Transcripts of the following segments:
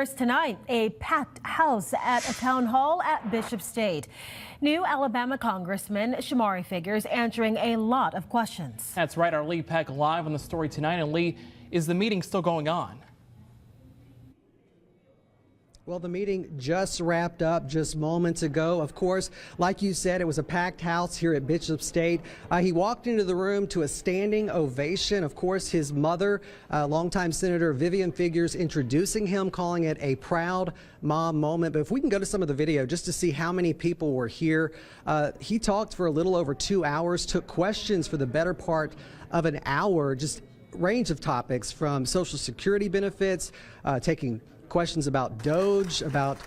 Tonight, a packed house at a town hall at Bishop State. New Alabama Congressman Shomari Figures answering a lot of questions. That's right, our Lee Peck live on the story tonight. And Lee, is the meeting still going on? Well, the meeting just wrapped up just moments ago. Of course, like you said, it was a packed house here at Bishop State. He walked into the room to a standing ovation. Of course, his mother, longtime Senator Vivian Figures, introducing him, calling it a proud mom moment. But if we can go to some of the video just to see how many people were here. He talked for a little over 2 hours, took questions for the better part of an hour, just range of topics from Social Security benefits, taking questions about DOGE, about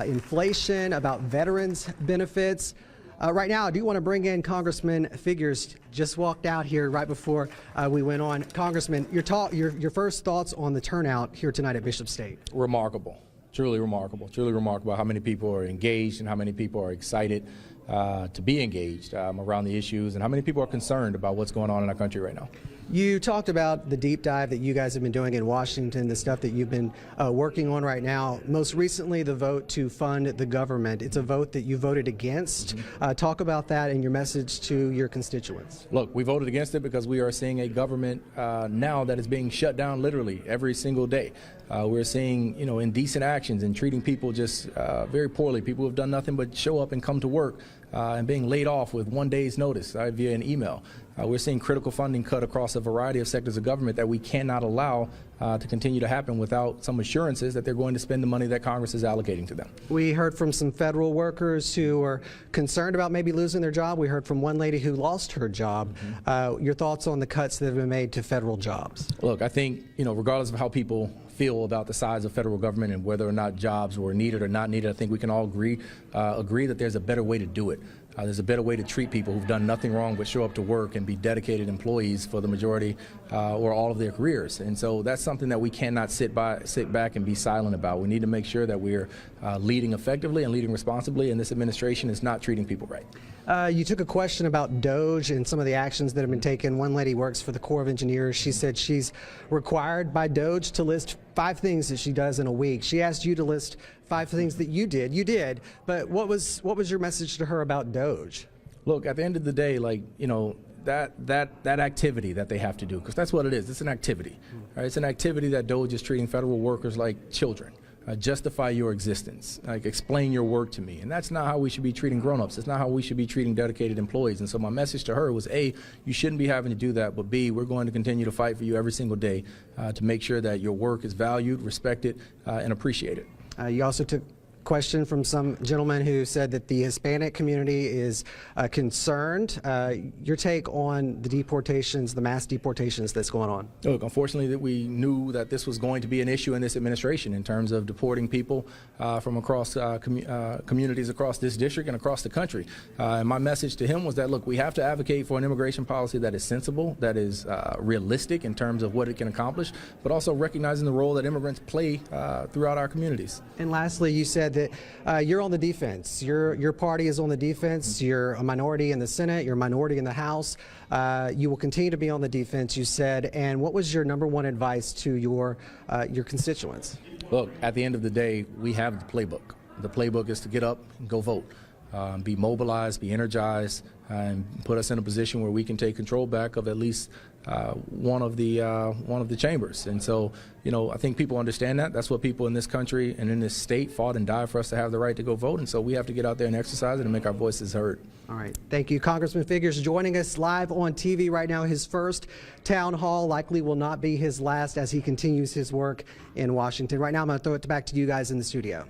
inflation, about veterans benefits. Right now, I do want to bring in Congressman Figures. Just walked out here right before we went on. Congressman, your first thoughts on the turnout here tonight at Bishop State? Remarkable, truly remarkable how many people are engaged and how many people are excited to be engaged around the issues and how many people are concerned about what's going on in our country right now. You talked about the deep dive that you guys have been doing in Washington, the stuff that you've been working on right now. Most recently, the vote to fund the government. It's a vote that you voted against. Talk about that and your message to your constituents. Look, we voted against it because we are seeing a government now that is being shut down literally every single day. We're seeing, indecent actions and treating people just very poorly. People who have done nothing but show up and come to work and being laid off with 1 day's notice via an email. We're seeing critical funding cut across a variety of sectors of government that we cannot allow to continue to happen without some assurances that they're going to spend the money that Congress is allocating to them. We heard from some federal workers who are concerned about maybe losing their job. We heard from one lady who lost her job. Your thoughts on the cuts that have been made to federal jobs? Look, I think, regardless of how people feel about the size of federal government and whether or not jobs were needed or not needed, I think we can all agree that there's a better way to do it. There's a better way to treat people who've done nothing wrong but show up to work and be dedicated employees for the majority or all of their careers. And so that's something that we cannot sit back and be silent about. We need to make sure that we're leading effectively and leading responsibly, and this administration is not treating people right. You took a question about DOGE and some of the actions that have been taken. One lady works for the Corps of Engineers. She said she's required by DOGE to list 5 things that she does in a week. She asked you to list 5 things that you did. You did, but what was your message to her about DOGE? Look, at the end of the day, that activity that they have to do, because that's what it is. It's an activity. Right? It's an activity that DOGE is treating federal workers like children. Justify your existence, explain your work to me. And that's not how we should be treating grown-ups. It's not how we should be treating dedicated employees. And so my message to her was, A, you shouldn't be having to do that, but B, we're going to continue to fight for you every single day to make sure that your work is valued, respected, and appreciated. You also took question from some gentleman who said that the Hispanic community is concerned. Your take on the deportations, the mass deportations that's going on? Look, unfortunately, that we knew that this was going to be an issue in this administration in terms of deporting people from across communities across this district and across the country. And my message to him was that, look, we have to advocate for an immigration policy that is sensible, that is realistic in terms of what it can accomplish, but also recognizing the role that immigrants play throughout our communities. And lastly, you said that you're on the defense. Your party is on the defense. You're a minority in the Senate. You're a minority in the House. You will continue to be on the defense, you said. And what was your #1 advice to your constituents? Look, at the end of the day, we have the playbook. The playbook is to get up and go vote. Be mobilized, be energized, and put us in a position where we can take control back of at least one of the chambers. And so, I think people understand that. That's what people in this country and in this state fought and died for us to have the right to go vote. And so we have to get out there and exercise it and make our voices heard. All right. Thank you. Congressman Figures joining us live on TV right now. His first town hall likely will not be his last as he continues his work in Washington. Right now, I'm going to throw it back to you guys in the studio.